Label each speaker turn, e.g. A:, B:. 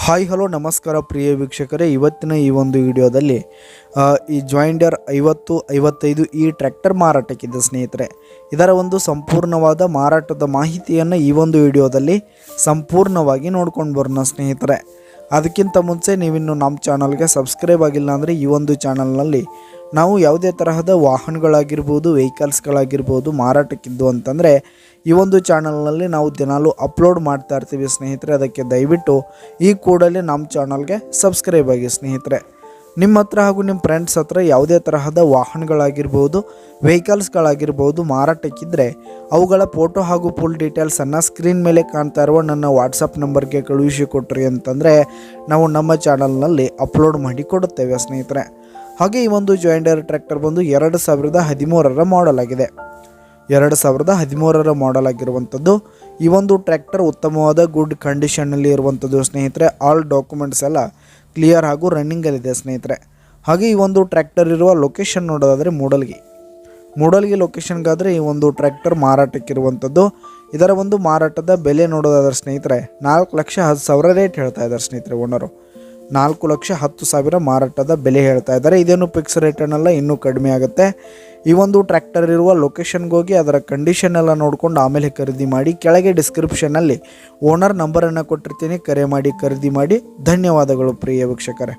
A: Hi hello ನಮಸ್ಕಾರ ಪ್ರಿಯ ವೀಕ್ಷಕರೇ, ಇವತ್ತಿನ ಈ ಒಂದು ವಿಡಿಯೋದಲ್ಲಿ ಈ ಜಾಯಿಂಡರ್ 5055 ಈ ಟ್ರ್ಯಾಕ್ಟರ್ ಮಾರಾಟಕ್ಕಿದೆ ಸ್ನೇಹಿತರೆ. ಇದರ ಒಂದು ಸಂಪೂರ್ಣವಾದ ಮಾರಾಟದ ಮಾಹಿತಿಯನ್ನು ಈ ಒಂದು ವಿಡಿಯೋದಲ್ಲಿ ಸಂಪೂರ್ಣವಾಗಿ ನೋಡ್ಕೊಂಡು ಬರೋಣ ಸ್ನೇಹಿತರೆ. ಅದಕ್ಕಿಂತ ಮುಂಚೆ ನೀವಿನ್ನು ನಮ್ಮ ಚಾನಲ್ಗೆ ಸಬ್ಸ್ಕ್ರೈಬ್ ಆಗಿಲ್ಲ ಅಂದರೆ ಈ ಒಂದು ಚಾನಲ್ನಲ್ಲಿ ನಾವು ಯಾವುದೇ ತರಹದ ವಾಹನಗಳಾಗಿರ್ಬೋದು, ವೆಹಿಕಲ್ಸ್ಗಳಾಗಿರ್ಬೋದು ಮಾರಾಟಕ್ಕಿದ್ದು ಅಂತಂದರೆ ಈ ಒಂದು ಚಾನಲ್ನಲ್ಲಿ ನಾವು ದಿನಾಲೂ ಅಪ್ಲೋಡ್ ಮಾಡ್ತಾ ಇರ್ತೀವಿ ಸ್ನೇಹಿತರೆ. ಅದಕ್ಕೆ ದಯವಿಟ್ಟು ಈ ಕೂಡಲೇ ನಮ್ಮ ಚಾನಲ್ಗೆ ಸಬ್ಸ್ಕ್ರೈಬ್ ಆಗಿ ಸ್ನೇಹಿತರೆ. ನಿಮ್ಮ ಹತ್ರ ಹಾಗೂ ನಿಮ್ಮ ಫ್ರೆಂಡ್ಸ್ ಹತ್ರ ಯಾವುದೇ ತರಹದ ವಾಹನಗಳಾಗಿರ್ಬೋದು, ವೆಹಿಕಲ್ಸ್ಗಳಾಗಿರ್ಬೋದು ಮಾರಾಟಕ್ಕಿದ್ದರೆ ಅವುಗಳ ಫೋಟೋ ಹಾಗೂ ಫುಲ್ ಡೀಟೇಲ್ಸನ್ನು ಸ್ಕ್ರೀನ್ ಮೇಲೆ ಕಾಣ್ತಾ ಇರುವ ನನ್ನ ವಾಟ್ಸಪ್ ನಂಬರ್ಗೆ ಕಳುಹಿಸಿ ಕೊಟ್ರಿ ಅಂತಂದರೆ ನಾವು ನಮ್ಮ ಚಾನಲ್ನಲ್ಲಿ ಅಪ್ಲೋಡ್ ಮಾಡಿ ಕೊಡುತ್ತೇವೆ ಸ್ನೇಹಿತರೆ. ಹಾಗೆ ಈ ಒಂದು ಜಾಯಿಂಡರ್ ಟ್ರ್ಯಾಕ್ಟರ್ ಬಂದು 2013ರ ಮಾಡೆಲ್ ಆಗಿದೆ. 2013ರ ಮಾಡೆಲ್ ಆಗಿರುವಂಥದ್ದು. ಈ ಒಂದು ಟ್ರ್ಯಾಕ್ಟರ್ ಉತ್ತಮವಾದ ಗುಡ್ ಕಂಡೀಷನ್ನಲ್ಲಿ ಇರುವಂಥದ್ದು ಸ್ನೇಹಿತರೆ. ಆಲ್ ಡಾಕ್ಯುಮೆಂಟ್ಸ್ ಎಲ್ಲ ಕ್ಲಿಯರ್ ಹಾಗೂ ರನ್ನಿಂಗಲ್ಲಿದೆ ಸ್ನೇಹಿತರೆ. ಹಾಗೆ ಈ ಒಂದು ಟ್ರ್ಯಾಕ್ಟರ್ ಇರುವ ಲೊಕೇಶನ್ ನೋಡೋದಾದರೆ ಮೂಡಲ್ಗಿ ಲೊಕೇಶನ್ಗಾದರೆ ಈ ಒಂದು ಟ್ರ್ಯಾಕ್ಟರ್ ಮಾರಾಟಕ್ಕಿರುವಂಥದ್ದು. ಇದರ ಒಂದು ಮಾರಾಟದ ಬೆಲೆ ನೋಡೋದಾದ್ರೆ ಸ್ನೇಹಿತರೆ 4,10,000 ರೇಟ್ ಹೇಳ್ತಾ ಇದ್ದಾರೆ ಸ್ನೇಹಿತರೆ. ಓನರು 4,10,000 ಮಾರಾಟದ ಬೆಲೆ ಹೇಳ್ತಾ ಇದ್ದಾರೆ. ಇದೇನು ಫಿಕ್ಸ್ ರೇಟ್ ಅನ್ನಲ್ಲ, ಇನ್ನೂ ಕಡಿಮೆ ಆಗುತ್ತೆ. ಈ ಒಂದು ಟ್ರ್ಯಾಕ್ಟರ್ ಇರುವ ಲೊಕೇಶನ್ಗೆ ಹೋಗಿ ಅದರ ಕಂಡೀಷನ್ ಎಲ್ಲ ನೋಡ್ಕೊಂಡು ಆಮೇಲೆ ಖರೀದಿ ಮಾಡಿ. ಕೆಳಗೆ ಡಿಸ್ಕ್ರಿಪ್ಷನ್ನಲ್ಲಿ ಓನರ್ ನಂಬರನ್ನು ಕೊಟ್ಟಿರ್ತೀನಿ, ಕರೆ ಮಾಡಿ ಖರೀದಿ ಮಾಡಿ. ಧನ್ಯವಾದಗಳು ಪ್ರಿಯ ವೀಕ್ಷಕರೇ.